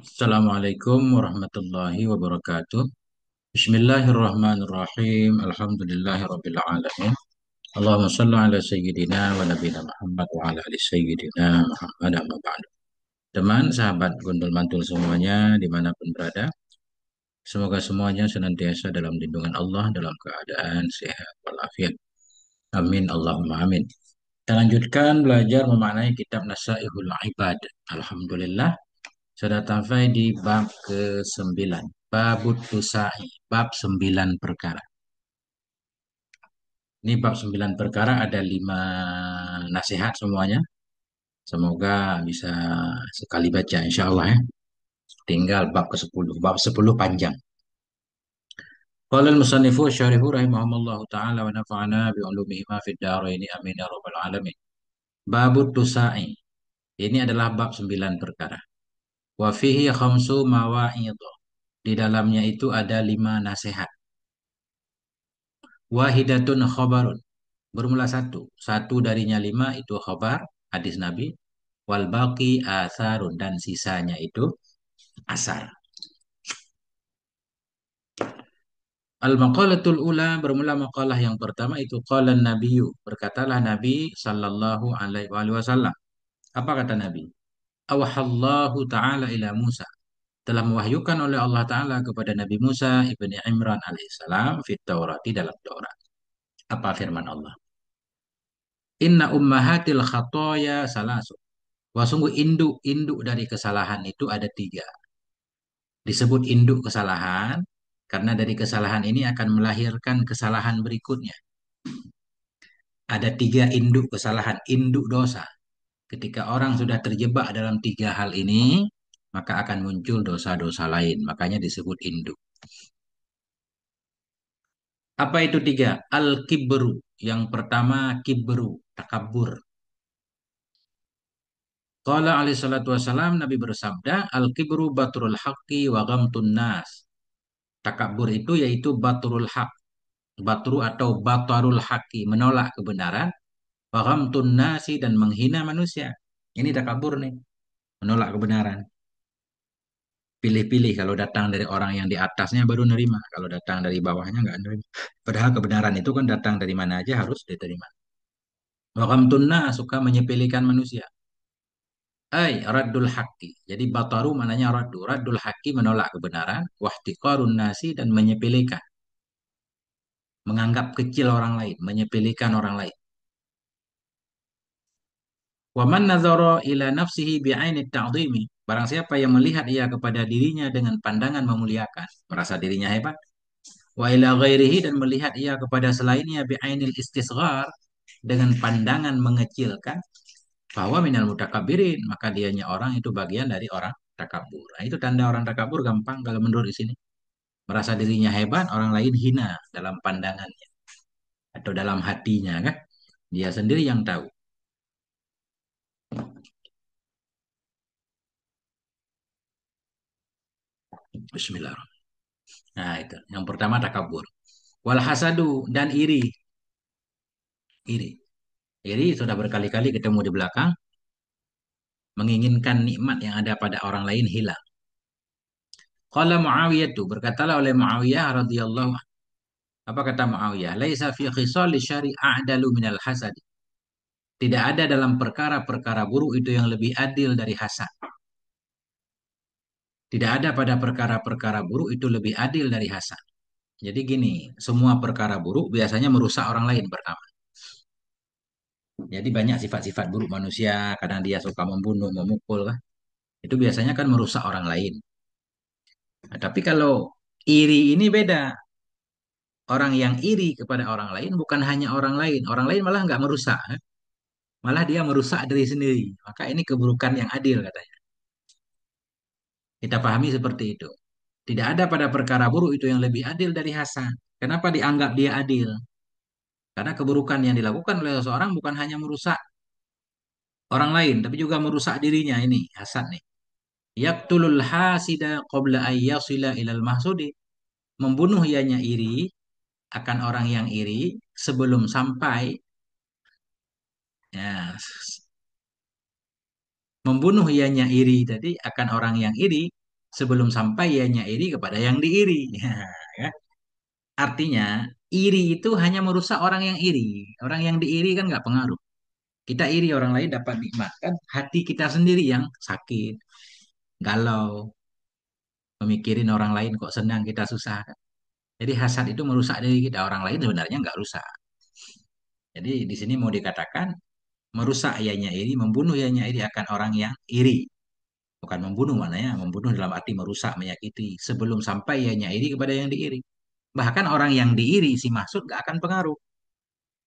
Assalamualaikum warahmatullahi wabarakatuh. Bismillahirrahmanirrahim. Alhamdulillahirabbil alamin. Allahumma shalli ala sayyidina wa nabiyina Muhammad wa ala ali sayyidina Muhammad amma ba'du. Teman, sahabat Gundul Mantul semuanya dimanapun berada, semoga semuanya senantiasa dalam lindungan Allah dalam keadaan sehat walafiat. Amin Allahumma amin. Kita lanjutkan belajar memaknai kitab Nasaihul Ibad. Alhamdulillah. Sudah sampai di bab ke-9. Babut tusai. Bab 9 perkara. Ini bab 9 perkara ada 5 nasihat semuanya. Semoga bisa sekali baca insya Allah ya. Tinggal bab ke-10. Bab 10 panjang. Qala al-musannifu syarihu rahimahumullahu ta'ala wa nafa'ana bi'ulumihima fid dharaini amin ya rabbal alamin. Babut tusai. Ini adalah bab 9 perkara. Wa fihi khamsu mawa'idh. Di dalamnya itu ada 5 nasihat. Wahidatun khobarun. Bermula satu. Satu darinya 5 itu khobar, hadis Nabi. Wal baqi asarun. Dan sisanya itu asar. Al-maqalatul ula bermula maqalah yang pertama itu qala nabiyyu. Berkatalah Nabi sallallahu alaihi wasallam. Apa kata Nabi? Awahallahu ta'ala ila Musa. Telah mewahyukan oleh Allah Ta'ala kepada Nabi Musa ibni Imran alaihissalam fit Taurati dalam Taurat. Apa firman Allah? Inna ummahatil khatoya salasu. Wah, sungguh induk-induk dari kesalahan itu ada 3. Disebut induk kesalahan karena dari kesalahan ini akan melahirkan kesalahan berikutnya. Ada 3 induk kesalahan, induk dosa. Ketika orang sudah terjebak dalam 3 hal ini, maka akan muncul dosa-dosa lain. Makanya disebut induk. Apa itu 3? Al-kibru. Yang pertama kibru, takabur. Qala alaihi salatu wassalam, Nabi bersabda, Al-kibru batrul haqqi wa ghamtun nas. Takabur itu yaitu batrul haq. Batru atau batarul haqqi, menolak kebenaran. Wa ghamtun nasi, dan menghina manusia. Ini takabur nih, menolak kebenaran. Pilih-pilih kalau datang dari orang yang di atasnya baru nerima. Kalau datang dari bawahnya nggak nerima. Padahal kebenaran itu kan datang dari mana aja harus diterima. Wa ghamtun nas, suka menyepelekan manusia. Raddul haqqi. Jadi bataru mananya raddu. Raddul haqqi menolak kebenaran. Wahtiqarun nasi, dan menyepelekan. Menganggap kecil orang lain. Menyepelekan orang lain. Wa man nazara ila nafsihi bi'aini ta'dhimi. Barang siapa yang melihat ia kepada dirinya dengan pandangan memuliakan. Merasa dirinya hebat. Wa ila ghairihi, dan melihat ia kepada selainnya bi'ainil istisghar. Dengan pandangan mengecilkan. Bahwa minal mutakabirin, maka dianya orang itu bagian dari orang takabur. Nah, itu tanda orang takabur gampang kalau menurut di sini. Merasa dirinya hebat, orang lain hina dalam pandangannya atau dalam hatinya kan. Dia sendiri yang tahu. Bismillahirrahmanirrahim. Nah, itu. Yang pertama takabur. Wal hasadu, dan iri. Iri. Iri sudah berkali-kali ketemu di belakang, menginginkan nikmat yang ada pada orang lain hilang. Qala Muawiyah, tuh berkatalah oleh Muawiyah radhiyallahu. Apa kata Muawiyah? Laisa fi khisali syari a'dalu minal hasad. Tidak ada dalam perkara-perkara buruk itu yang lebih adil dari hasad. Tidak ada pada perkara-perkara buruk itu lebih adil dari hasad. Jadi gini, semua perkara buruk biasanya merusak orang lain pertama. Jadi banyak sifat-sifat buruk manusia, kadang dia suka membunuh, memukul kan. Itu biasanya kan merusak orang lain. Nah, tapi kalau iri ini beda. Orang yang iri kepada orang lain bukan hanya orang lain malah nggak merusak, kan? Malah dia merusak diri sendiri. Maka ini keburukan yang adil katanya. Kita pahami seperti itu. Tidak ada pada perkara buruk itu yang lebih adil dari hasad. Kenapa dianggap dia adil? Karena keburukan yang dilakukan oleh seseorang bukan hanya merusak orang lain, tapi juga merusak dirinya ini, hasad nih. Yaqtulul hasida qabla ayyasila ilal mahsudi. Membunuh ianya iri akan orang yang iri sebelum sampai, ya, membunuh ianya iri tadi akan orang yang iri sebelum sampai ianya iri kepada yang diiri. Ya. Artinya, iri itu hanya merusak orang yang iri. Orang yang diiri kan nggak pengaruh. Kita iri orang lain dapat nikmat. Kan hati kita sendiri yang sakit, galau, memikirin orang lain kok senang kita susah. Kan. Jadi hasad itu merusak diri kita. Orang lain sebenarnya nggak rusak. Jadi di sini mau dikatakan, merusak ianya iri, membunuh ianya iri akan orang yang iri. Bukan membunuh maknanya, membunuh dalam arti merusak, menyakiti. Sebelum sampai ianya iri kepada yang diiri. Bahkan orang yang diiri, si maksud gak akan pengaruh.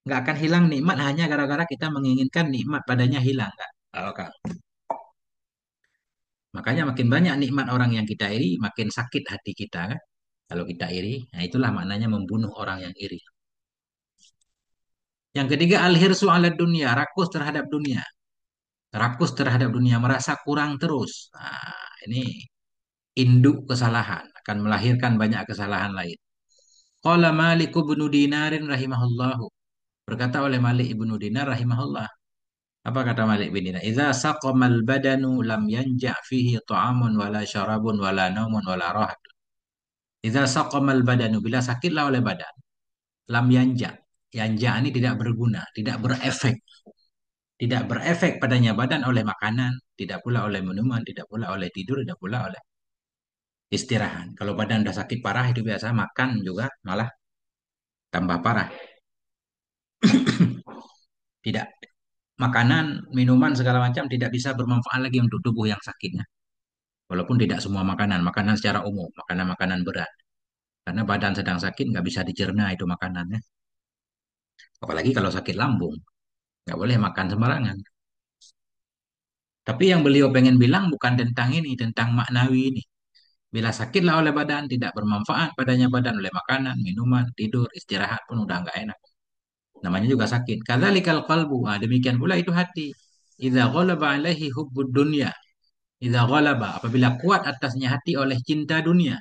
Nggak akan hilang nikmat hanya gara-gara kita menginginkan nikmat padanya hilang. Nggak. Kalau makanya makin banyak nikmat orang yang kita iri, makin sakit hati kita kan. Kalau kita iri, nah itulah maknanya membunuh orang yang iri. Yang ketiga, al-hirsu ala dunia, rakus terhadap dunia. Rakus terhadap dunia, merasa kurang terus. Nah, ini induk kesalahan, akan melahirkan banyak kesalahan lain. Qala Malik ibnu Dinarin rahimahullahu. Berkata oleh Malik ibnu Dinar rahimahullah. Apa kata Malik bin Dinar? Idza saqamal badanu lam yanja' fihi ta'amun wala syarabun wala naumun wala rahat. Idza saqamal badanu, bila sakitlah oleh badan, lam yanja. Yanja ini tidak berguna, tidak berefek. Tidak berefek padanya badan oleh makanan, tidak pula oleh minuman, tidak pula oleh tidur, tidak pula oleh istirahat. Kalau badan udah sakit parah itu biasa makan juga malah tambah parah. Tidak, makanan, minuman segala macam tidak bisa bermanfaat lagi untuk tubuh yang sakitnya. Walaupun tidak semua makanan, makanan secara umum, makanan-makanan berat. Karena badan sedang sakit nggak bisa dicerna itu makanannya. Apalagi kalau sakit lambung, nggak boleh makan sembarangan. Tapi yang beliau pengen bilang bukan tentang ini, tentang maknawi ini. Bila sakitlah oleh badan, tidak bermanfaat padanya badan oleh makanan, minuman, tidur, istirahat pun udah nggak enak. Namanya juga sakit. Kadzalikal qalbu. Ah, demikian pula itu hati. Idza ghalaba alaihi hubbud dunya. Idza ghalaba, apabila kuat atasnya hati oleh cinta dunia.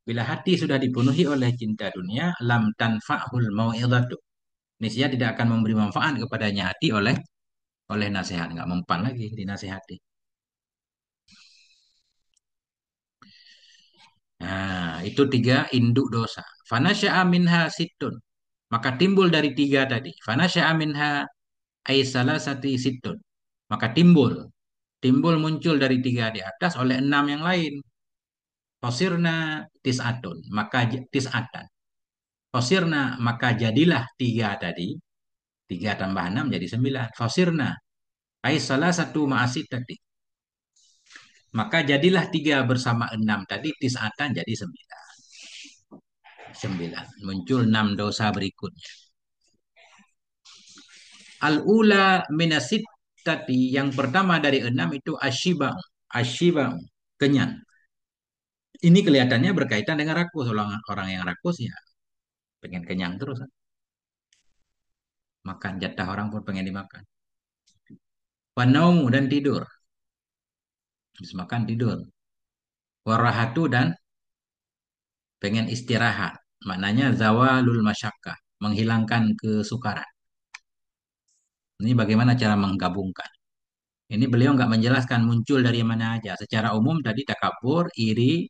Bila hati sudah dipenuhi oleh cinta dunia, lam tanfa'hul mau'izatu. Niscaya tidak akan memberi manfaat kepadanya hati oleh nasihat. Nggak mempan lagi dinasihati. Nah, itu tiga induk dosa. Fanasya'a minha situn. Maka timbul dari tiga tadi. Fanasya'a minha aisalah sati situn. Maka timbul muncul dari tiga di atas oleh enam yang lain. Fasirna tis'atun. Maka tis'atan. Fasirna, maka jadilah tiga tadi. Tiga tambah enam jadi sembilan. Fasirna. Aisalah satu ma'asit tadi. Maka jadilah tiga bersama enam tadi. Tis'atan jadi sembilan. Sembilan. Muncul enam dosa berikutnya. Al-ula minasit tadi. Yang pertama dari enam itu asyibang. Asyibang. Kenyang. Ini kelihatannya berkaitan dengan rakus. Orang yang rakus ya pengen kenyang terus. Makan jatah orang pun pengen dimakan. Wanaumu dan tidur. Habis makan tidur. Warahatu dan pengen istirahat. Maknanya zawalul masyakkah. Menghilangkan kesukaran. Ini bagaimana cara menggabungkan. Ini beliau nggak menjelaskan muncul dari mana aja. Secara umum tadi takabur, iri,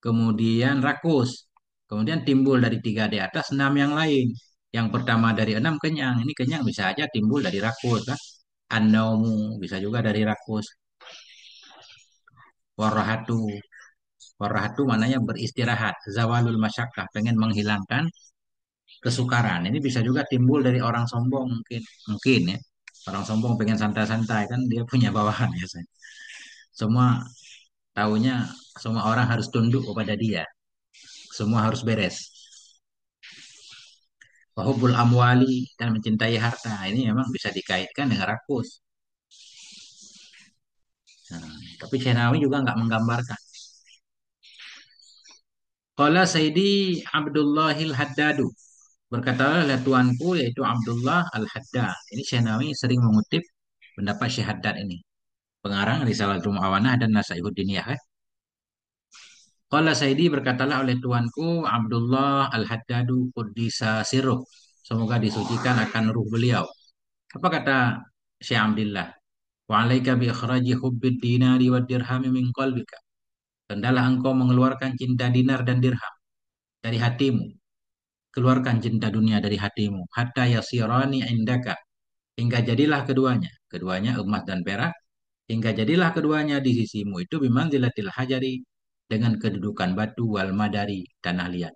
kemudian rakus. Kemudian timbul dari tiga di atas, enam yang lain. Yang pertama dari enam kenyang. Ini kenyang bisa aja timbul dari rakus. Kan? An-naumu bisa juga dari rakus. Warahatu. Warahatu maknanya beristirahat. Zawalul masyakkah. Pengen menghilangkan kesukaran. Ini bisa juga timbul dari orang sombong mungkin. Mungkin ya. Orang sombong pengen santai-santai kan dia punya bawahan biasanya. Semua taunya semua orang harus tunduk kepada dia. Semua harus beres. Wahubul amwali dan mencintai harta. Ini memang bisa dikaitkan dengan rakus. Nah, tapi Syenawi juga nggak menggambarkan. Qala Sayyidi Abdullahil Haddadu. Berkatalah oleh tuanku yaitu Abdullah Al-Haddad. Ini Syenawi sering mengutip pendapat Syekh Haddad ini. Pengarang Risalatul Mu'awanah dan Nasaihuddin ya. Qala Sayyidi berkatalah oleh tuanku Abdullah Al-Haddadu Quddisa Sirruh. Semoga disucikan akan ruh beliau. Apa kata Syekh Abdullah? Wa alaika bi ikhraji hubbid dinari wad dirhami min qalbika. Hendaklah engkau mengeluarkan cinta dinar dan dirham dari hatimu. Keluarkan cinta dunia dari hatimu. Hatta yasirani indaka. Hingga jadilah keduanya. Keduanya emas dan perak. Hingga jadilah keduanya di sisimu itu bimanzilatil hajari. Dengan kedudukan batu wal madari tanah liat.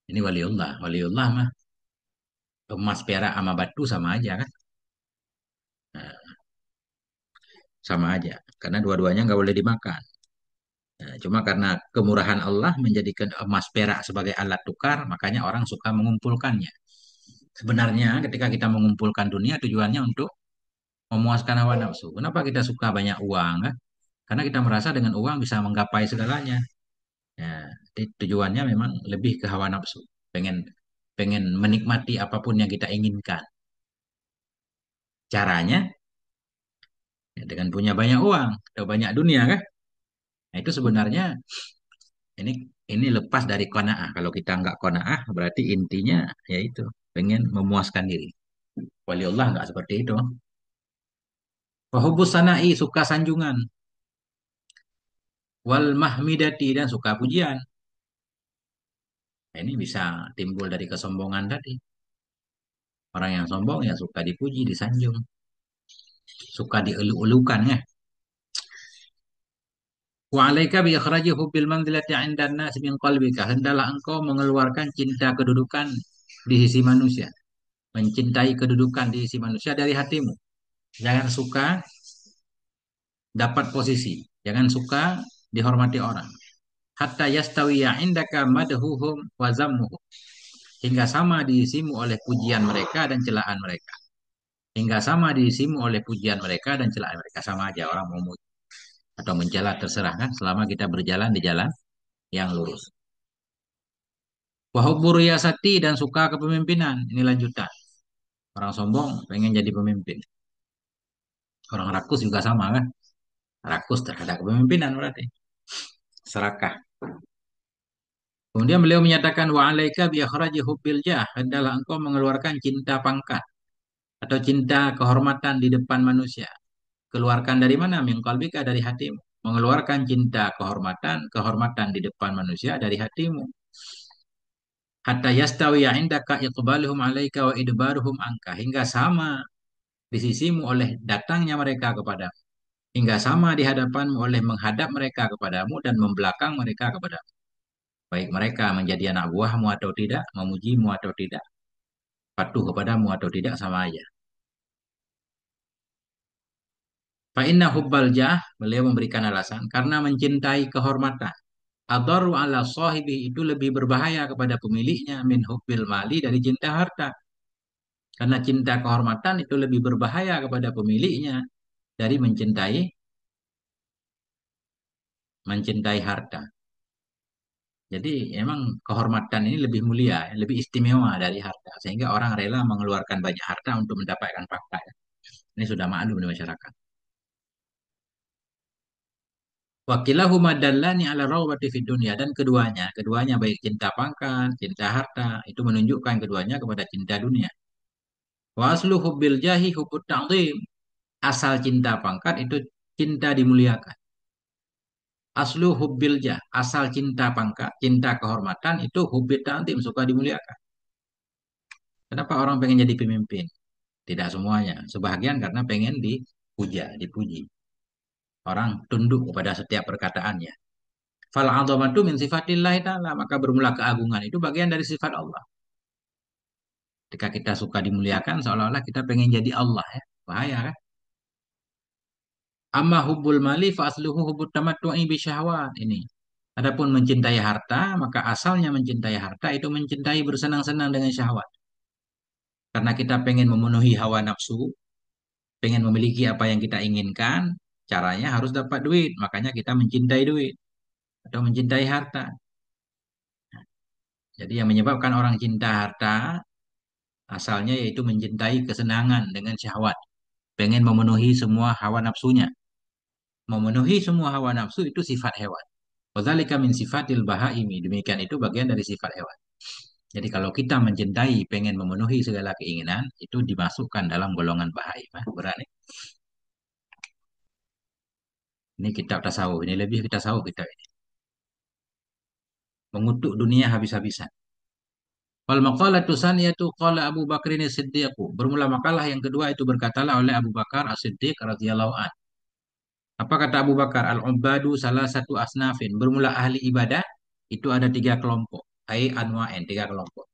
Ini waliullah. Waliullah mah emas perak sama batu sama aja kan. Nah, sama aja. Karena dua-duanya nggak boleh dimakan. Nah, cuma karena kemurahan Allah menjadikan emas perak sebagai alat tukar, makanya orang suka mengumpulkannya. Sebenarnya ketika kita mengumpulkan dunia tujuannya untuk memuaskan hawa nafsu. Kenapa kita suka banyak uang kan? Karena kita merasa dengan uang bisa menggapai segalanya. Ya, jadi tujuannya memang lebih ke hawa nafsu. Pengen pengen menikmati apapun yang kita inginkan. Caranya ya, dengan punya banyak uang atau banyak dunia kan? Nah, itu sebenarnya ini ini lepas dari qanaah. Kalau kita nggak qanaah berarti intinya yaitu pengen memuaskan diri. Waliullah nggak seperti itu. Wahubus sanai suka sanjungan. Wal mahmidati dan suka pujian. Nah, ini bisa timbul dari kesombongan tadi. Orang yang sombong ya suka dipuji, disanjung, suka dielu-elukan ya. Wa alaika bi ikhraji hubbil manzilati 'indan nas min qalbika. Hendaklah engkau mengeluarkan cinta kedudukan di sisi manusia, mencintai kedudukan di sisi manusia dari hatimu. Jangan suka dapat posisi, jangan suka dihormati orang. Hatta yastawiya indaka madhuhum wa zammuhum. Hingga sama diisimu oleh pujian mereka dan celaan mereka. Hingga sama diisimu oleh pujian mereka dan celaan mereka. Sama aja orang mau muji atau mencela terserah kan selama kita berjalan di jalan yang lurus. Wahubur riyasati dan suka kepemimpinan. Ini lanjutan. Orang sombong pengen jadi pemimpin. Orang rakus juga sama kan. Rakus terhadap kepemimpinan berarti. Serakah. Kemudian beliau menyatakan wa alaika bi akhraji hubbil jah. Hendaklah engkau mengeluarkan cinta pangkat atau cinta kehormatan di depan manusia. Keluarkan dari mana? Min qalbika dari hatimu. Mengeluarkan cinta kehormatan, kehormatan di depan manusia dari hatimu. Hatta yastawiya indaka iqbaluhum alaika wa idbaruhum angka. Hingga sama di sisimu oleh datangnya mereka kepadamu. Hingga sama di hadapanmu oleh menghadap mereka kepadamu dan membelakang mereka kepadamu. Baik mereka menjadi anak buahmu atau tidak, memujimu atau tidak, patuh kepadamu atau tidak sama aja. Fa inna hubbal jah, beliau memberikan alasan, karena mencintai kehormatan. Adaru ala sahibi itu lebih berbahaya kepada pemiliknya min hubbil mali dari cinta harta. Karena cinta kehormatan itu lebih berbahaya kepada pemiliknya dari mencintai harta. Jadi emang kehormatan ini lebih mulia, lebih istimewa dari harta. Sehingga orang rela mengeluarkan banyak harta untuk mendapatkan fakta. Ini sudah maklum di masyarakat. Wakilahuma dallani ala rawbati fid dunya dan keduanya baik cinta pangkat, cinta harta itu menunjukkan keduanya kepada cinta dunia. Wa aslu hubbil jahi hubbut ta'zim. Asal cinta pangkat itu cinta dimuliakan. Aslu hubbil jah, asal cinta pangkat, cinta kehormatan itu hubbit ta'zim, suka dimuliakan. Kenapa orang pengen jadi pemimpin? Tidak semuanya. Sebahagian karena pengen dipuja, dipuji. Orang tunduk kepada setiap perkataannya. Fal 'azamatu min sifatillahi ta'ala, maka bermula keagungan itu bagian dari sifat Allah. Ketika kita suka dimuliakan seolah-olah kita pengen jadi Allah ya. Bahaya kan? Amma hubbul mali fa asluhu hubbut tamattu'i bi syahwat ini. Adapun mencintai harta, maka asalnya mencintai harta itu mencintai bersenang-senang dengan syahwat. Karena kita pengen memenuhi hawa nafsu, pengen memiliki apa yang kita inginkan, caranya harus dapat duit. Makanya kita mencintai duit atau mencintai harta. Jadi yang menyebabkan orang cinta harta asalnya yaitu mencintai kesenangan dengan syahwat. Pengen memenuhi semua hawa nafsunya. Memenuhi semua hawa nafsu itu sifat hewan. Wadzalika min sifatil bahaimi. Demikian itu bagian dari sifat hewan. Jadi kalau kita mencintai, pengen memenuhi segala keinginan, itu dimasukkan dalam golongan bahaim. Berani. Ini kitab tasawuf, ini lebih kita tasawuf kita ini. Mengutuk dunia habis-habisan. Wal maqalatu saniyatu qala Abu Bakrin As-Siddiq. Bermula makalah yang kedua itu berkatalah oleh Abu Bakar As-Siddiq radhiyallahu an. Apa kata Abu Bakar? Al-ubadu salah satu asnafin. Bermula ahli ibadah itu ada tiga kelompok. Ai anwa'in, tiga kelompok.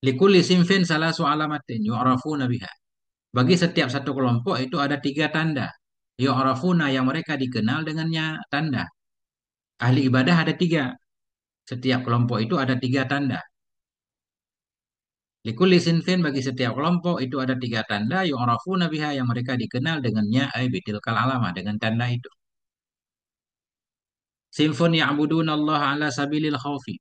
Likulli sinfin salah alamatin yu'rafuna biha. Bagi setiap satu kelompok itu ada tiga tanda. Yu'rafuna yang mereka dikenal dengannya tanda. Ahli ibadah ada tiga. Setiap kelompok itu ada tiga tanda. Likulli sinfin bagi setiap kelompok itu ada tiga tanda yu'rafuna biha yang mereka dikenal dengannya ay bitilkal alama dengan tanda itu. Sinfun ya'buduna Allah ala sabilil khawfi.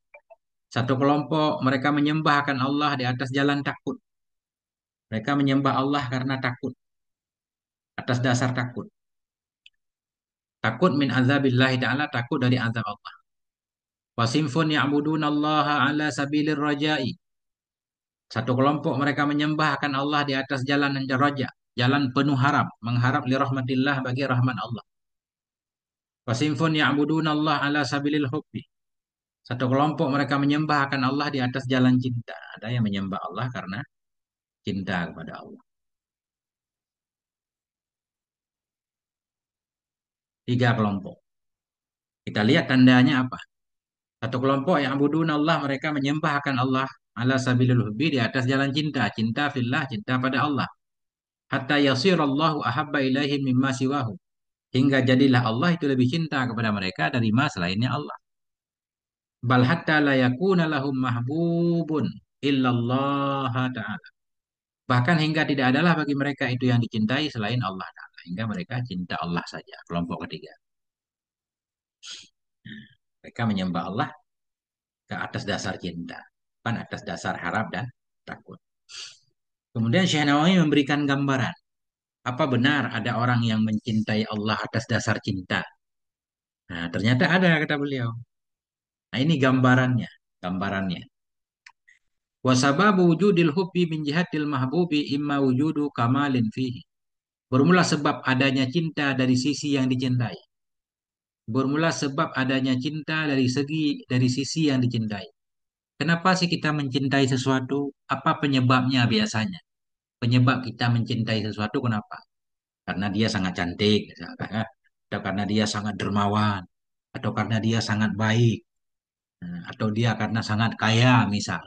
Satu kelompok mereka menyembah akan Allah di atas jalan takut. Mereka menyembah Allah karena takut, atas dasar takut. Takut min azabillahi ta'ala, takut dari azab Allah. Wasimfun ya'budun Allah ala sabilir raja'i. Satu kelompok mereka menyembah akan Allah di atas jalan raja, jalan penuh harap, mengharap li rahmatillah bagi rahmat Allah. Wasimfun ya'budun Allah ala sabilil hubbi. Satu kelompok mereka menyembah akan Allah di atas jalan cinta. Ada yang menyembah Allah karena cinta kepada Allah. Tiga kelompok. Kita lihat tandanya apa? Satu kelompok yang abudun Allah, mereka menyembah akan Allah ala sabilil hubbi di atas jalan cinta, cinta fillah, cinta pada Allah. Hatta yasirallahu ahabba ilaihim mimma siwahu. Hingga jadilah Allah itu lebih cinta kepada mereka dari mas selainnya Allah. Bal hatta la yakuna lahum mahbubun illallah ta'ala. Bahkan hingga tidak adalah bagi mereka itu yang dicintai selain Allah Ta'ala. Hingga mereka cinta Allah saja. Kelompok ketiga. Mereka menyembah Allah ke atas dasar cinta. Bukan atas dasar harap dan takut. Kemudian Syekh Nawawi memberikan gambaran. Apa benar ada orang yang mencintai Allah atas dasar cinta? Nah, ternyata ada kata beliau. Nah, ini gambarannya. Gambarannya. Wasababu wujudil hubbi min jihatil mahbubi imma wujudu kamalin fihi. Bermula sebab adanya cinta dari sisi yang dicintai. Bermula sebab adanya cinta dari sisi yang dicintai. Kenapa sih kita mencintai sesuatu? Apa penyebabnya biasanya? Penyebab kita mencintai sesuatu kenapa? Karena dia sangat cantik, misalkan, ya. Atau karena dia sangat dermawan, atau karena dia sangat baik, atau dia karena sangat kaya, misal.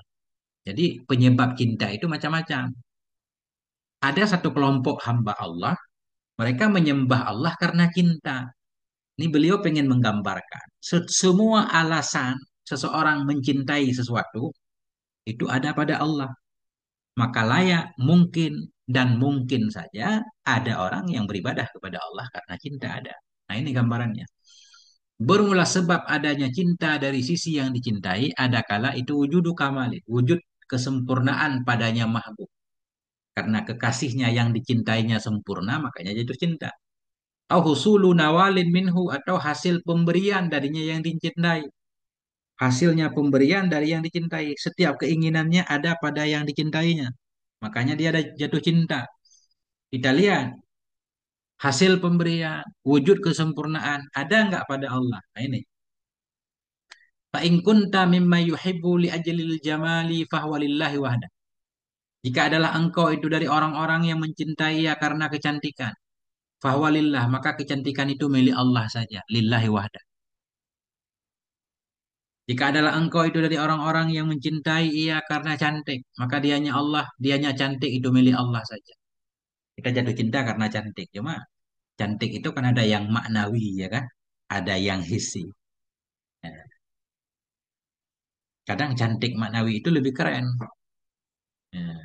Jadi penyebab cinta itu macam-macam. Ada satu kelompok hamba Allah, mereka menyembah Allah karena cinta. Ini beliau pengen menggambarkan. Semua alasan seseorang mencintai sesuatu itu ada pada Allah. Maka layak, mungkin, dan mungkin saja ada orang yang beribadah kepada Allah karena cinta ada. Nah ini gambarannya. Bermula sebab adanya cinta dari sisi yang dicintai, ada kala itu wujudu kamalin, wujud kesempurnaan padanya mahbub. Karena kekasihnya yang dicintainya sempurna, makanya jatuh cinta. Au husulu nawalin minhu, atau hasil pemberian darinya yang dicintai. Hasilnya pemberian dari yang dicintai. Setiap keinginannya ada pada yang dicintainya. Makanya dia ada jatuh cinta. Kita lihat hasil pemberian, wujud kesempurnaan ada nggak pada Allah? Nah ini. Fa in kunta mimma yuhibbu li ajlil jamali fahuwa lillahi wahda. Jika adalah engkau itu dari orang-orang yang mencintai ya karena kecantikan, fahuwa lillah, maka kecantikan itu milik Allah saja, lillahi wahda. Jika adalah engkau itu dari orang-orang yang mencintai ia karena cantik, maka dianya Allah, dianya cantik itu milik Allah saja. Kita jatuh cinta karena cantik. Cuma cantik itu kan ada yang maknawi ya kan? Ada yang hissi. Nah, kadang cantik maknawi itu lebih keren. Nah,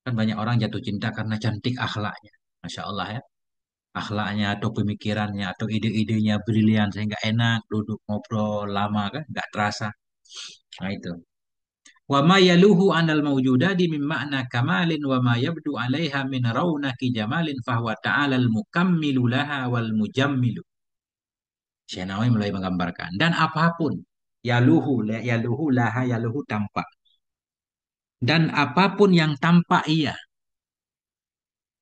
kan banyak orang jatuh cinta karena cantik akhlaknya. Masya Allah ya. Akhlaknya atau pemikirannya atau ide-idenya brilian sehingga enak duduk ngobrol lama kan nggak terasa. Nah itu. Wa ma yaluhu anal mawjudati min ma'na kamalin wa ma yabdu 'alaiha min raunaki jamalin fahuwa ta'ala al-mukammilu laha wal mujammilu. Syekh Nawawi mulai menggambarkan dan apapun yaluhu laha yaluhu tampak dan apapun yang tampak ia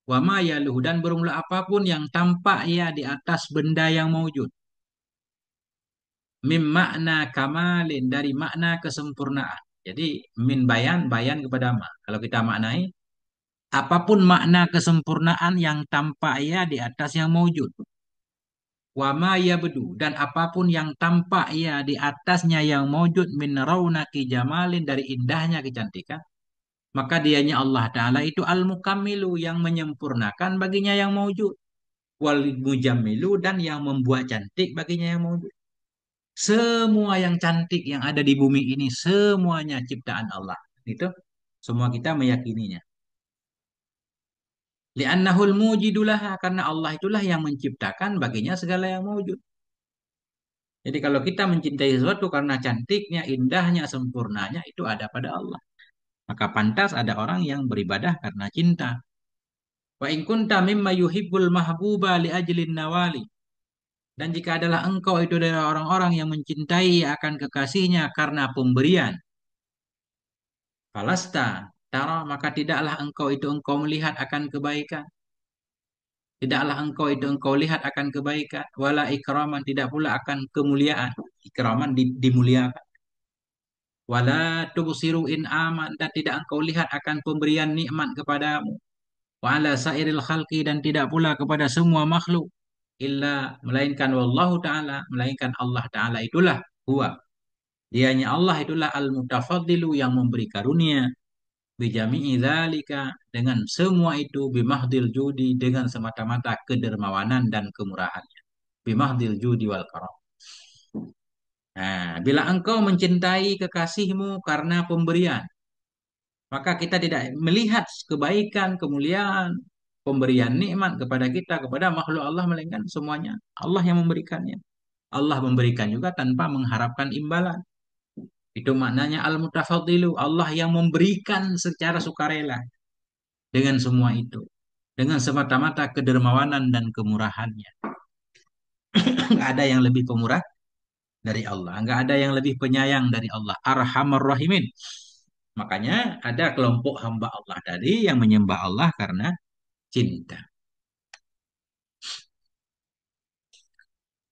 Wa ma yaluhu dan bermula apapun yang tampak ia di atas benda yang maujud. Mim makna kamalin dari makna kesempurnaan. Jadi min bayan bayan kepada ma. Kalau kita maknai apapun makna kesempurnaan yang tampak ia di atas yang maujud. Wa ma yabdu dan apapun yang tampak ia di atasnya yang maujud min raunaki jamalin dari indahnya kecantikan. Maka dianya Allah Ta'ala itu al-mukammilu yang menyempurnakan baginya yang maujud. Wal mujammilu dan yang membuat cantik baginya yang maujud. Semua yang cantik yang ada di bumi ini semuanya ciptaan Allah. Itu semua kita meyakininya. Li'annahul mujidulaha karena Allah itulah yang menciptakan baginya segala yang maujud. Jadi kalau kita mencintai sesuatu karena cantiknya, indahnya, sempurnanya itu ada pada Allah. Maka pantas ada orang yang beribadah karena cinta. Wa in kunta mimma yuhibbul mahbuba li ajlin nawali. Dan jika adalah engkau itu dari orang-orang yang mencintai akan kekasihnya karena pemberian. Falasta, tara maka tidaklah engkau itu engkau melihat akan kebaikan. Tidaklah engkau itu engkau lihat akan kebaikan. Wala ikraman tidak pula akan kemuliaan. Ikraman dimuliakan. Wala tubsiru in aman dan tidak engkau lihat akan pemberian nikmat kepadamu. Wa ala sairil khalqi dan tidak pula kepada semua makhluk. Illa melainkan wallahu ta'ala. Melainkan Allah ta'ala itulah huwa. Dianya Allah itulah al-mutafaddilu yang memberi karunia. Bijami'i dzalika dengan semua itu bimahdil judi dengan semata-mata kedermawanan dan kemurahannya. Bimahdil judi wal karam. Nah, bila engkau mencintai kekasihmu karena pemberian, maka kita tidak melihat kebaikan, kemuliaan, pemberian nikmat kepada kita, kepada makhluk Allah, melainkan semuanya Allah yang memberikannya. Allah memberikan juga tanpa mengharapkan imbalan. Itu maknanya al-mutafaddilu, Allah yang memberikan secara sukarela dengan semua itu. Dengan semata-mata kedermawanan dan kemurahannya. Nggak ada yang lebih pemurah dari Allah. Nggak ada yang lebih penyayang dari Allah. Arhamar Rahimin. Makanya ada kelompok hamba Allah tadi yang menyembah Allah karena cinta.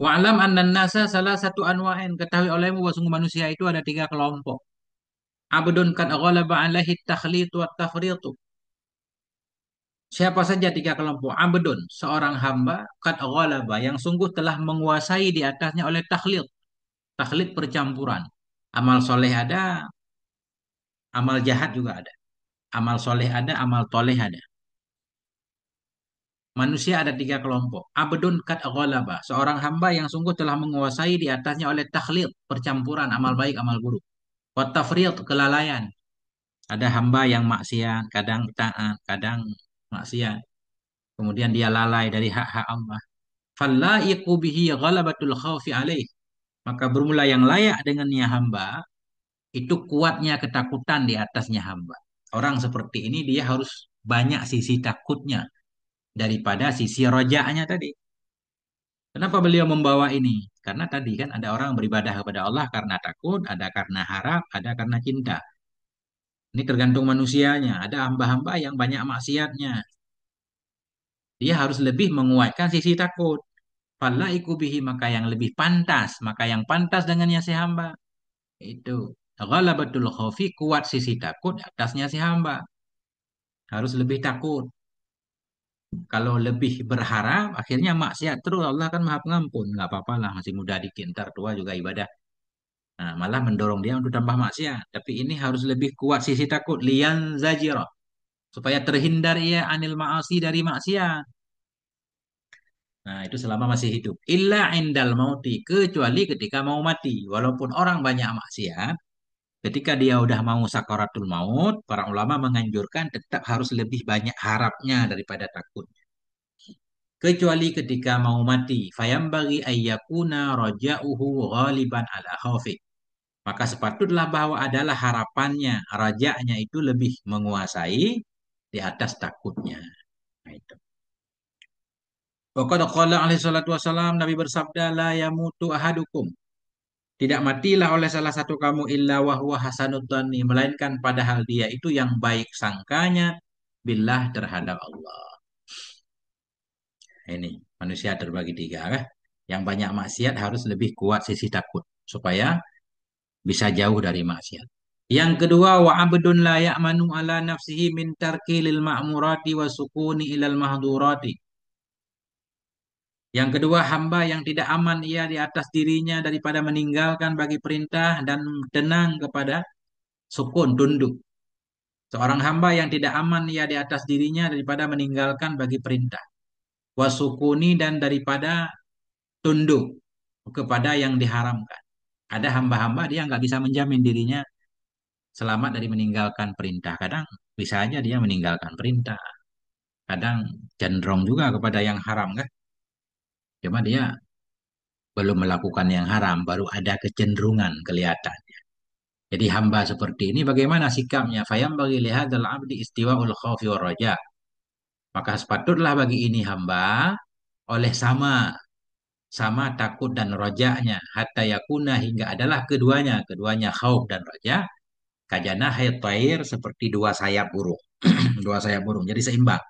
Wa'lam anna nasa salah satu anwa'in. Ketahui olehmu bahwa sungguh manusia itu ada tiga kelompok. Abdun kad ghalaba alaihi takhlitu wa tafritu. Siapa saja tiga kelompok? Abdun, seorang hamba, kad ghalaba, yang sungguh telah menguasai di atasnya oleh takhlid. Takhlid percampuran. Amal soleh ada, amal jahat juga ada. Amal soleh ada, amal toleh ada. Manusia ada tiga kelompok. Abdun kat ghalaba, seorang hamba yang sungguh telah menguasai di atasnya oleh takhlid, percampuran amal baik, amal buruk. Wa tafriq, kelalaian. Ada hamba yang maksiat, kadang taat, kadang maksiat. Kemudian dia lalai dari hak-hak Allah. Fallaiqu bihi ghalabatul khawfi alaih. Maka bermula yang layak dengannya hamba, itu kuatnya ketakutan di atasnya hamba. Orang seperti ini dia harus banyak sisi takutnya daripada sisi rojaknya tadi. Kenapa beliau membawa ini? Karena tadi kan ada orang beribadah kepada Allah karena takut, ada karena harap, ada karena cinta. Ini tergantung manusianya. Ada hamba-hamba yang banyak maksiatnya. Dia harus lebih menguatkan sisi takut. Fala ikubihi maka yang lebih pantas, maka yang pantas dengannya si hamba itu ghalabatul khaufi kuat sisi takut atasnya si hamba. Harus lebih takut. Kalau lebih berharap, akhirnya maksiat terus. Allah kan maha pengampun. Nggak apa-apa lah, masih muda dikit. Ntar tua juga ibadah. Nah, malah mendorong dia untuk tambah maksiat. Tapi ini harus lebih kuat sisi takut. Lian zajiro. Supaya terhindar ia anil ma'asi dari maksiat. Nah, itu selama masih hidup. Illa indal mauti. Kecuali ketika mau mati. Walaupun orang banyak maksiat. Ketika dia udah mau sakaratul maut. Para ulama menganjurkan tetap harus lebih banyak harapnya daripada takut. Kecuali ketika mau mati. Fayambagi ayyakuna raja'uhu ghaliban ala khawfi. Maka sepatutlah bahwa adalah harapannya, rajanya itu lebih menguasai di atas takutnya. Nah, itu. Waqad qala alaihi salatu wasalam, Nabi bersabda, la yamutu ahadukum. Tidak matilah oleh salah satu kamu illa wahwa hasanud dhanni, melainkan padahal dia itu yang baik sangkanya billah terhadap Allah. Ini manusia terbagi tiga kan. Yang banyak maksiat harus lebih kuat sisi takut supaya bisa jauh dari maksiat. Yang kedua, wa abdun la ya'manu ala nafsihi min tarki lil ma'murati wa sukuni ilal mahdurati. Yang kedua, hamba yang tidak aman ia di atas dirinya daripada meninggalkan bagi perintah dan tenang kepada sukun, tunduk. Seorang hamba yang tidak aman ia di atas dirinya daripada meninggalkan bagi perintah. Wasukuni dan daripada tunduk kepada yang diharamkan. Ada hamba-hamba dia nggak bisa menjamin dirinya selamat dari meninggalkan perintah. Kadang bisa aja dia meninggalkan perintah. Kadang cenderung juga kepada yang haram kan. Cuma dia belum melakukan yang haram, baru ada kecenderungan kelihatan. Jadi hamba seperti ini bagaimana sikapnya? Fayam bagi lihat dalam abdi istiwaul khawfi wa raja. Maka sepatutlah bagi ini hamba oleh sama takut dan rojaknya hatta yakuna hingga adalah keduanya khauf dan roja kajana haytair seperti dua sayap burung. Dua sayap burung jadi seimbang.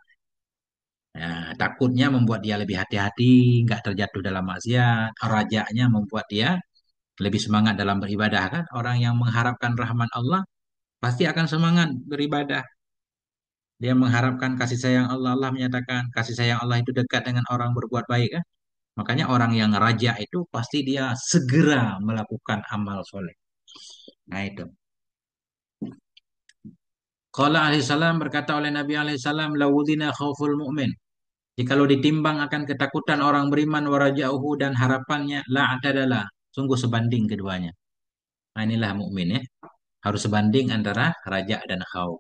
Nah, takutnya membuat dia lebih hati-hati, nggak terjatuh dalam maksiat. Rajaknya membuat dia lebih semangat dalam beribadah kan. Orang yang mengharapkan rahmat Allah pasti akan semangat beribadah. Dia mengharapkan kasih sayang Allah. Allah menyatakan kasih sayang Allah itu dekat dengan orang berbuat baik kan. Makanya orang yang raja itu pasti dia segera melakukan amal soleh. Nah itu. Qala alaihissalam berkata oleh Nabi alaihissalam, lawudina khauful mu'min. Jikalau ditimbang akan ketakutan orang beriman waraja'uhu dan harapannya la atadalah. Sungguh sebanding keduanya. Nah inilah mukmin ya. Harus sebanding antara raja dan khauf.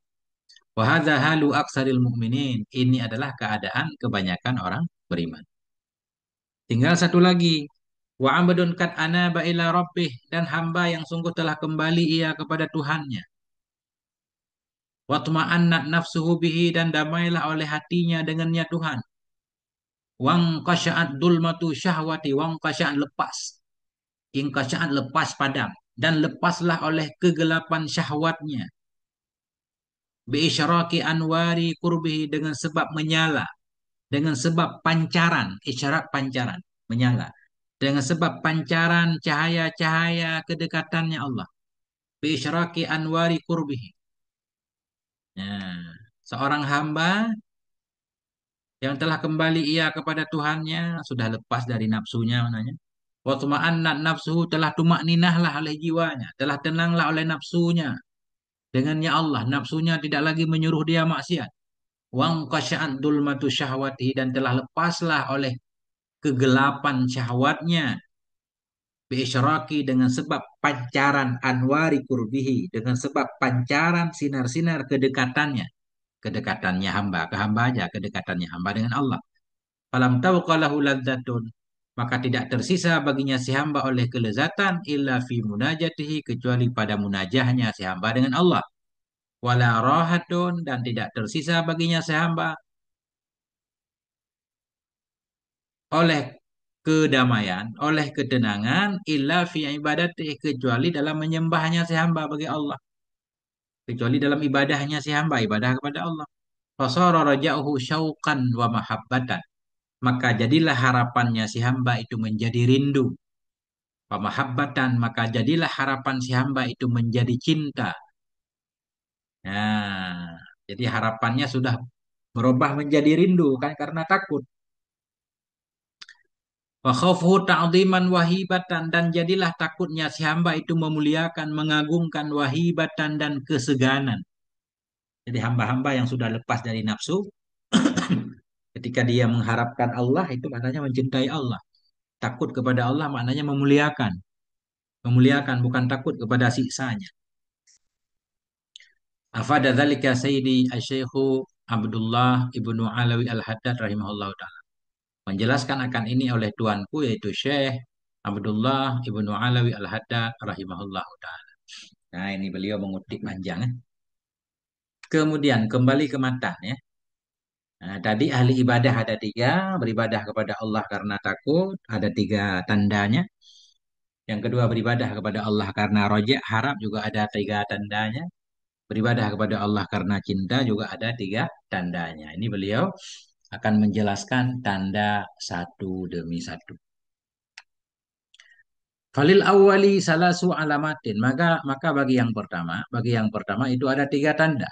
Wa hadza halu aksaril mu'minin. Ini adalah keadaan kebanyakan orang beriman. Tinggal satu lagi. Wa abdun kat anaba ila rabbih dan hamba yang sungguh telah kembali ia kepada Tuhannya. Wa tuma'annat nafsuhu bihi dan damailah oleh hatinya dengannya Tuhan. Wang qasya'at dulmatu syahwati wang qasya'at lepas. In qasya'at lepas padam dan lepaslah oleh kegelapan syahwatnya. Bi isyaraki anwari kurbihi dengan sebab menyala, dengan sebab pancaran, isyarat pancaran, menyala. Dengan sebab pancaran cahaya-cahaya kedekatannya Allah. Bi isyaraki anwari kurbihi. Nah, seorang hamba yang telah kembali ia kepada Tuhannya sudah lepas dari nafsunya mananya. Wa tuma'annat nafsuhu telah tumak ninahlah oleh jiwanya, telah tenanglah oleh nafsunya. Dengannya Allah, nafsunya tidak lagi menyuruh dia maksiat. Wang qasya'at dulmatu syahwati dan telah lepaslah oleh kegelapan syahwatnya. Biisyraki dengan sebab pancaran anwari kurbihi, dengan sebab pancaran sinar-sinar kedekatannya. Kedekatannya hamba, ke hamba aja kedekatannya hamba dengan Allah. Falam tauqalahu ladzatun, maka tidak tersisa baginya si hamba oleh kelezatan illa fi munajatihi kecuali pada munajahnya si hamba dengan Allah. Wala rahatun dan tidak tersisa baginya si hamba oleh kedamaian, oleh ketenangan illa fi ibadatihi kecuali dalam menyembahnya si hamba bagi Allah. Kecuali dalam ibadahnya si hamba, ibadah kepada Allah. Fasara raja'uhu syauqan wa mahabbatan. Maka jadilah harapannya si hamba itu menjadi rindu. Pemahabbatan, maka jadilah harapan si hamba itu menjadi cinta. Nah, jadi harapannya sudah berubah menjadi rindu kan karena takut. Wa khaufuhu ta'dhiman wahibatan dan jadilah takutnya si hamba itu memuliakan, mengagungkan wahibatan dan keseganan. Jadi hamba-hamba yang sudah lepas dari nafsu, ketika dia mengharapkan Allah itu maknanya mencintai Allah. Takut kepada Allah maknanya memuliakan. Memuliakan bukan takut kepada siksanya. Afada dzalika Sayyidi Asy-Syaikhu Abdullah Ibnu Alawi Al-Haddad rahimahullah taala. Menjelaskan akan ini oleh tuanku yaitu Syekh Abdullah Ibnu Alawi Al-Haddad rahimahullah taala. Nah, ini beliau mengutip panjang ya. Kemudian kembali ke matan ya. Nah, tadi ahli ibadah ada tiga, beribadah kepada Allah karena takut, ada tiga tandanya. Yang kedua beribadah kepada Allah karena rojak, harap juga ada tiga tandanya. Beribadah kepada Allah karena cinta juga ada tiga tandanya. Ini beliau akan menjelaskan tanda satu demi satu. Falil awwali salasu alamatin. Maka bagi yang pertama itu ada tiga tanda.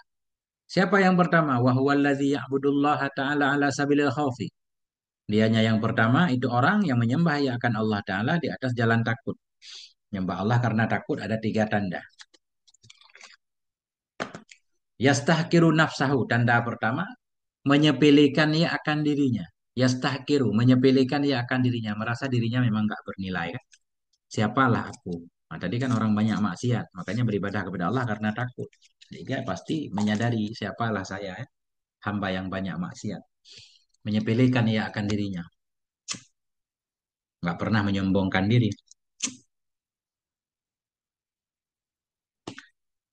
Siapa yang pertama? Wa huwallazi ya'budullaha ta'ala ala sabilil khaufi. Dianya yang pertama itu orang yang menyembah ya akan Allah Ta'ala di atas jalan takut. Menyembah Allah karena takut ada tiga tanda. Yastahkiru nafsahu. Tanda pertama, menyepelekan ia akan dirinya. Yastahkiru, menyepelekan ia akan dirinya. Merasa dirinya memang nggak bernilai. Kan? Siapalah aku? Nah, tadi kan orang banyak maksiat. Makanya beribadah kepada Allah karena takut. Jadi dia pasti menyadari siapalah saya. Ya? Hamba yang banyak maksiat. Menyepelekan ia akan dirinya. Nggak pernah menyombongkan diri.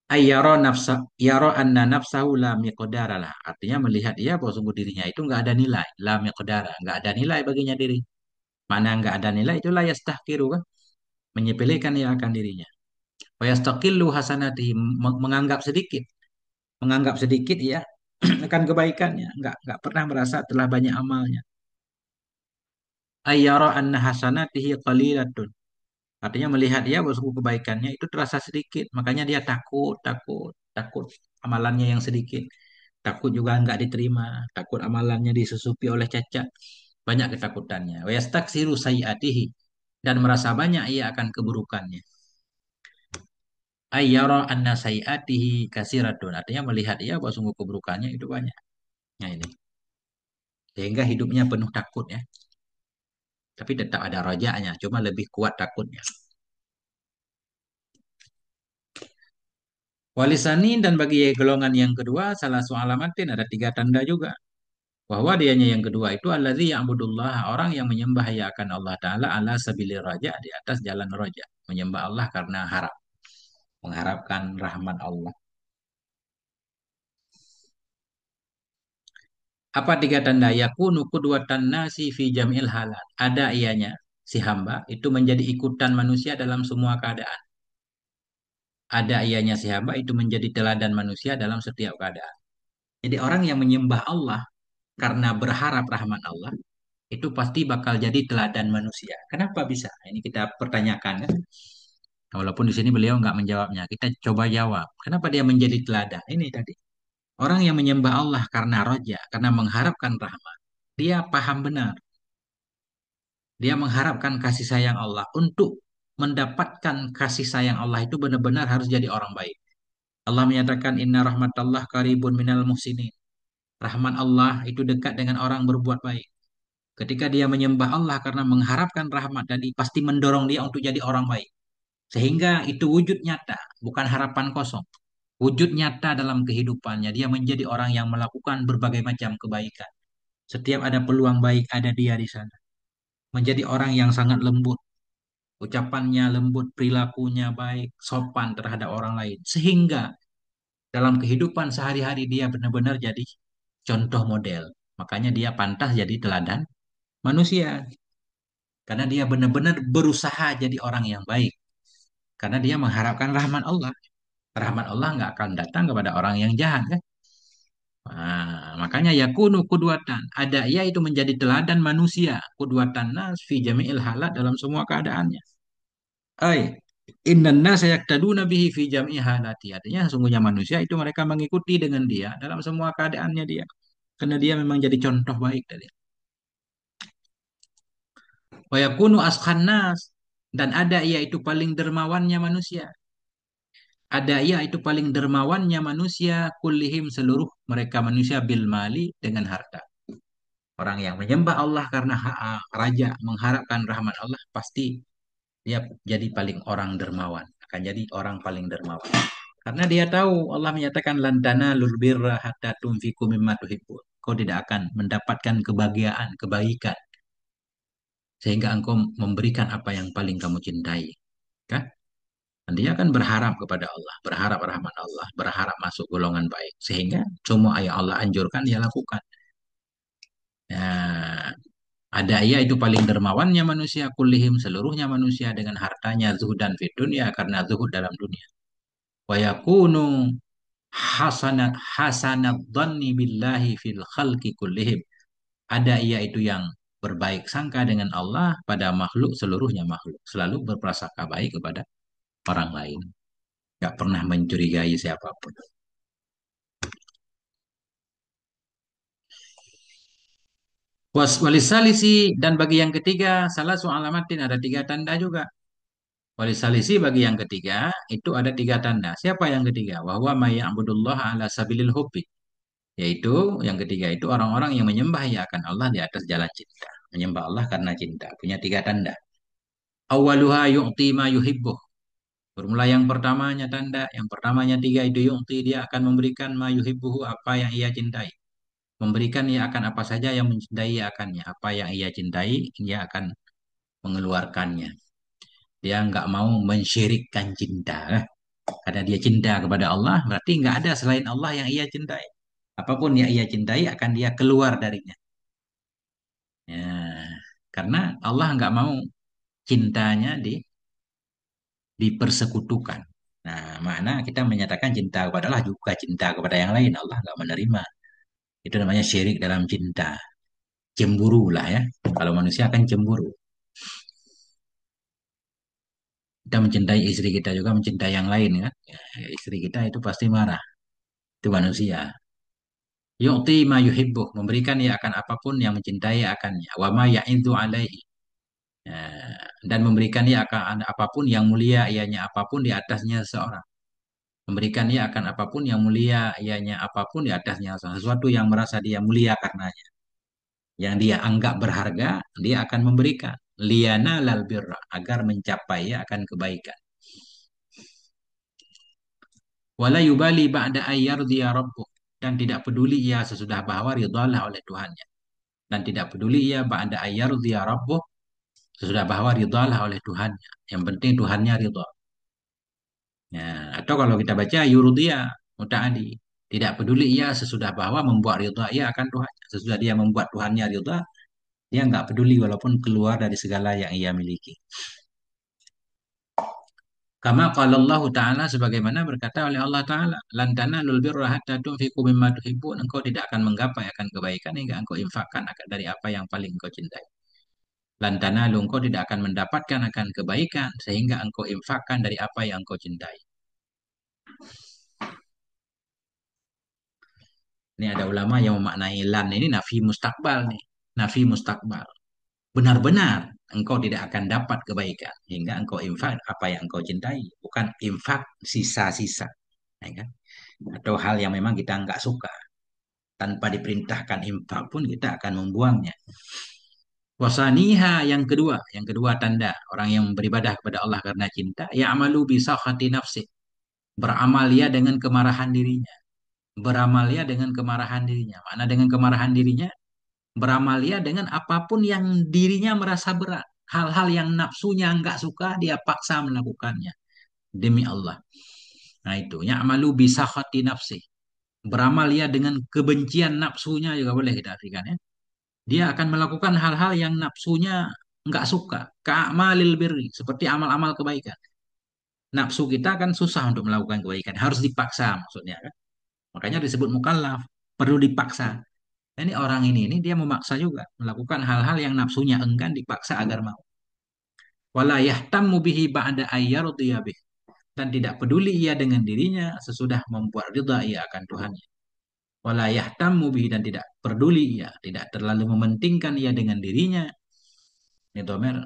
Ayyara nafsa yara anna nafsahu la miqdara lah. Artinya melihat ia bahwa sungguh dirinya itu nggak ada nilai, la miqdara, nggak ada nilai baginya diri. Mana nggak ada nilai itulah yastahkiru kan, menyepelekan ia akan dirinya. Wa yastaqillu hasanatihi, menganggap sedikit ya akan kebaikannya, nggak pernah merasa telah banyak amalnya. Ayyara anna hasanatihi qalilatun. Artinya melihat dia bahwa sungguh kebaikannya itu terasa sedikit, makanya dia takut, takut, takut amalannya yang sedikit. Takut juga nggak diterima, takut amalannya disusupi oleh cacat. Banyak ketakutannya. Wa yastaksiru sayiatihi, dan merasa banyak ia akan keburukannya. Ayyara anna sayiatihi kasiratun. Artinya melihat ia bahwa sungguh keburukannya itu banyak. Nah ini. Sehingga hidupnya penuh takut ya. Tapi tetap ada rojaknya, cuma lebih kuat takutnya. Walisani dan bagi golongan yang kedua salah satu alamatin ada tiga tanda juga. Bahwa dianya yang kedua itu allazi ya'budullah, orang yang menyembah ya akan Allah Ta'ala ala sabili raja, di atas jalan raja. Menyembah Allah karena harap, mengharapkan rahmat Allah. Apa tiga tanda? Yakunu qudwatan nasi fi jamil halat. Ada ianya, si hamba itu menjadi ikutan manusia dalam semua keadaan. Ada ianya si hamba itu menjadi teladan manusia dalam setiap keadaan. Jadi orang yang menyembah Allah karena berharap rahmat Allah, itu pasti bakal jadi teladan manusia. Kenapa bisa? Ini kita pertanyakan kan. Walaupun di sini beliau nggak menjawabnya, kita coba jawab. Kenapa dia menjadi teladan? Ini tadi. Orang yang menyembah Allah karena roja, karena mengharapkan rahmat. Dia paham benar. Dia mengharapkan kasih sayang Allah. Untuk mendapatkan kasih sayang Allah itu benar-benar harus jadi orang baik. Allah menyatakan inna rahmatallah karibun minal muhsinin. Rahmat Allah itu dekat dengan orang berbuat baik. Ketika dia menyembah Allah karena mengharapkan rahmat tadi, pasti mendorong dia untuk jadi orang baik. Sehingga itu wujud nyata, bukan harapan kosong. Wujud nyata dalam kehidupannya, dia menjadi orang yang melakukan berbagai macam kebaikan. Setiap ada peluang baik, ada dia di sana. Menjadi orang yang sangat lembut, ucapannya lembut, perilakunya baik, sopan terhadap orang lain. Sehingga dalam kehidupan sehari-hari dia benar-benar jadi contoh model. Makanya dia pantas jadi teladan manusia. Karena dia benar-benar berusaha jadi orang yang baik. Karena dia mengharapkan rahmat Allah. Rahmat Allah nggak akan datang kepada orang yang jahat kan. Makanya yakunu kudwatan. Ada ia itu menjadi teladan manusia. Kudwatan nas fi jami'il halat dalam semua keadaannya. Ay, innan nas yaktaduna bihi fi jami'i halati. Artinya sesungguhnya manusia itu mereka mengikuti dengan dia dalam semua keadaannya dia. Karena dia memang jadi contoh baik tadi. Wa yakunu askhan nas. Dan ada ia itu paling dermawannya manusia. Ada ia itu paling dermawannya manusia kullihim seluruh mereka manusia bil mali dengan harta. Orang yang menyembah Allah karena raja mengharapkan rahmat Allah pasti dia jadi paling orang dermawan, akan jadi orang paling dermawan. Karena dia tahu Allah menyatakan lantana lurbirra hatta tunfiku mimma tuhibbun. Kau tidak akan mendapatkan kebahagiaan, kebaikan sehingga engkau memberikan apa yang paling kamu cintai. Kan? Dan dia akan berharap kepada Allah, berharap rahmat Allah, berharap masuk golongan baik. Sehingga semua yang Allah anjurkan dia lakukan. Nah, ada ia itu paling dermawannya manusia kullihim seluruhnya manusia dengan hartanya zuhdan fid dunya karena zuhud dalam dunia. Wa yakunu hasanat hasanat dhanni billahi fil khalqi kullihim. Ada ia itu yang berbaik sangka dengan Allah pada makhluk, seluruhnya makhluk. Selalu berprasangka baik kepada orang lain. Gak pernah mencurigai siapapun. Walisalisi dan bagi yang ketiga, salah su alamatin ada tiga tanda juga. Walisalisi bagi yang ketiga itu ada tiga tanda. Siapa yang ketiga? Wahwa mayya'budullah ala sabilil hubbi. Yaitu yang ketiga itu orang-orang yang menyembah ya akan Allah di atas jalan cinta. Menyembah Allah karena cinta. Punya tiga tanda. Awaluha yu'ti ma yuhibbuh. Formula yang pertamanya tanda, yang pertamanya tiga itu yu'ti dia akan memberikan ma yuhibbuhu apa yang ia cintai. Memberikan ia akan apa saja yang mencintai ia akannya. Apa yang ia cintai, ia akan mengeluarkannya. Dia nggak mau mensyirikkan cinta. Karena dia cinta kepada Allah, berarti nggak ada selain Allah yang ia cintai. Apapun yang ia cintai akan dia keluar darinya. Ya, karena Allah nggak mau cintanya dipersekutukan. Nah, mana kita menyatakan cinta kepada Allah juga cinta kepada yang lain. Allah nggak menerima. Itu namanya syirik dalam cinta. Cemburu lah ya. Kalau manusia akan cemburu. Kita mencintai istri kita juga mencintai yang lain kan. Ya, istri kita itu pasti marah. Itu manusia. Yu'ti ma yuhibbuh. Memberikan ia akan apapun yang mencintai akannya. Wa ma ya'idhu alaihi. Ya, dan memberikan ia akan apapun yang mulia ianya apapun di atasnya seorang. Memberikan ia akan apapun yang mulia ianya apapun di atasnya seorang. Sesuatu yang merasa dia mulia karenanya. Yang dia anggap berharga, dia akan memberikan. Liyana lal birra. Agar mencapai ya akan kebaikan. Wala yubali ba'da ayyar dia rabbuh. Dan tidak peduli ia sesudah bahwa ridhalah oleh Tuhannya. Dan tidak peduli ia ba'da ayyar dia rabbuh. Sesudah bahwa ridhalah oleh Tuhannya. Yang penting Tuhannya ridha. Ya, atau kalau kita baca yurdia mutaadi. Tidak peduli ia sesudah bahwa membuat ridha ia akan Tuhan. Sesudah dia membuat Tuhannya ridha, dia nggak peduli walaupun keluar dari segala yang ia miliki. Kama qala Allah Ta'ala sebagaimana berkata oleh Allah Ta'ala, lan tanalul birra hatta tunfiqu mimma tuhibbun. Engkau tidak akan menggapai akan kebaikan hingga engkau infakkan akan dari apa yang paling engkau cintai. Lan tanalu engkau tidak akan mendapatkan akan kebaikan sehingga engkau infakkan dari apa yang engkau cintai. Ini ada ulama yang memaknai lan ini nafi mustakbal nih. Nafi mustakbal. Benar-benar engkau tidak akan dapat kebaikan hingga engkau infak apa yang engkau cintai. Bukan infak sisa-sisa. Ya kan? Atau hal yang memang kita nggak suka. Tanpa diperintahkan infak pun kita akan membuangnya. Wasaniha yang kedua tanda orang yang beribadah kepada Allah karena cinta, ya'malu bisa hati nafsi, beramal ya dengan kemarahan dirinya, beramal ya dengan kemarahan dirinya. Mana dengan kemarahan dirinya? Beramal ya dengan apapun yang dirinya merasa berat, hal-hal yang nafsunya nggak suka dia paksa melakukannya demi Allah. Nah itu, ya'malu bisa hati nafsi, beramal ya dengan kebencian nafsunya juga boleh kita artikan ya. Dia akan melakukan hal-hal yang nafsunya nggak suka. Ka'amalil birri, seperti amal-amal kebaikan. Nafsu kita kan susah untuk melakukan kebaikan, harus dipaksa maksudnya kan. Makanya disebut mukallaf, perlu dipaksa. Nah, ini orang ini dia memaksa juga melakukan hal-hal yang nafsunya enggan dipaksa agar mau. Wala yahtammu bihi ba'da ayyardiya bih. Dan tidak peduli ia dengan dirinya sesudah membuat ridha ia akan Tuhannya. Wala yahtammu bihi dan tidak peduli ia, tidak terlalu mementingkan ia dengan dirinya. Ini domer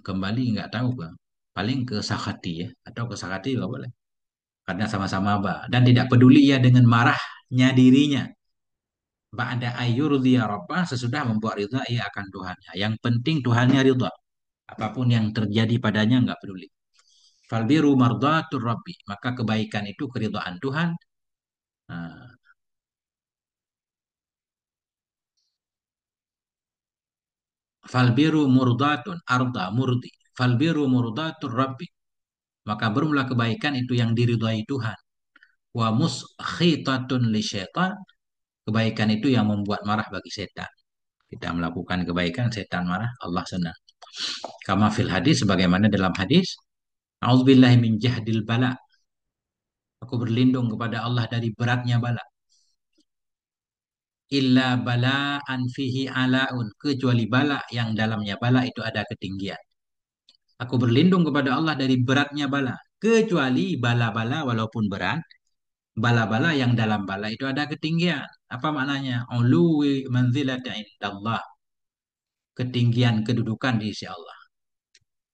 kembali nggak tahu bang. Paling ke sakati ya atau ke sakati juga boleh. Karena sama-sama ba. Dan tidak peduli ia dengan marahnya dirinya. Ba'da ayyurdiya rabbah sesudah membuat ridha ia akan Tuhannya. Yang penting Tuhannya ridha. Apapun yang terjadi padanya nggak peduli. Falbiru mardatur rabbi. Maka kebaikan itu keridhaan Tuhan. Nah, falbiru murdatun arda murdi. Falbiru murdatur rabbi. Maka berumlah kebaikan itu yang diridhai Tuhan. Wa muskhitatun li syaitan. Kebaikan itu yang membuat marah bagi setan. Kita melakukan kebaikan, setan marah, Allah senang. Kama fil hadis, sebagaimana dalam hadis, A'udzubillahi min jahdil bala. Aku berlindung kepada Allah dari beratnya bala. illa bala'an fihi alaun, kecuali bala yang dalamnya bala itu ada ketinggian. Aku berlindung kepada Allah dari beratnya bala, kecuali bala-bala walaupun berat, bala-bala yang dalam bala itu ada ketinggian. Apa maknanya? Uluwi manzilati indallah, ketinggian kedudukan di sisi Allah.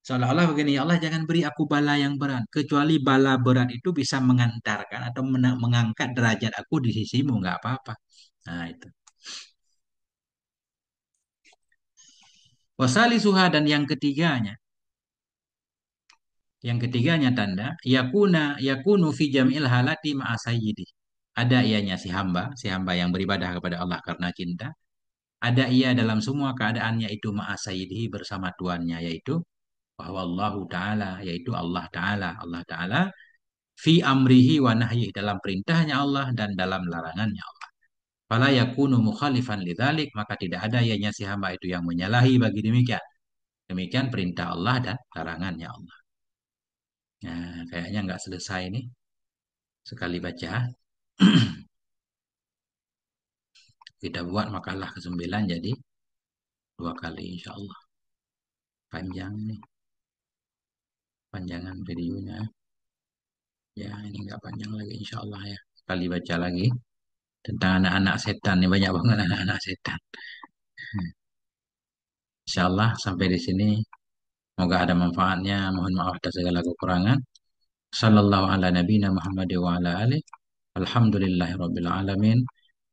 Seolah-olah begini, ya Allah jangan beri aku bala yang berat, kecuali bala berat itu bisa mengantarkan atau mengangkat derajat aku di sisimu, nggak apa-apa. Nah itu. Wasali suha, dan yang ketiganya tanda yakunu fi jam'il halati ma'a sayyidi. Ada ianya si hamba yang beribadah kepada Allah karena cinta. Ada ia dalam semua keadaannya itu ma'a sayyidihi, bersama tuannya, yaitu bahwa Allah Ta'ala, yaitu Allah Ta'ala fi amrihi wa nahyihi, dalam perintahnya Allah dan dalam larangannya Allah. Fala yakunu mukhalifan lidzalik, maka tidak ada ianya si hamba itu yang menyalahi bagi demikian. Demikian perintah Allah dan larangannya Allah. Nah, kayaknya nggak selesai nih. Sekali baca. Kita buat makalah ke-9 jadi 2 kali insya Allah. Panjang nih. Panjangan videonya. Ya, ini nggak panjang lagi insya Allah ya. Sekali baca lagi. Tentang anak-anak setan. Ini banyak banget anak-anak setan. Insya Allah sampai di sini. Semoga ada manfaatnya. Mohon maaf atas segala kekurangan. Sallallahu ala nabiyina Muhammad wa ala alihi. Alhamdulillahi rabbil alamin.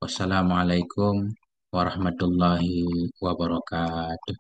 Wassalamualaikum warahmatullahi wabarakatuh.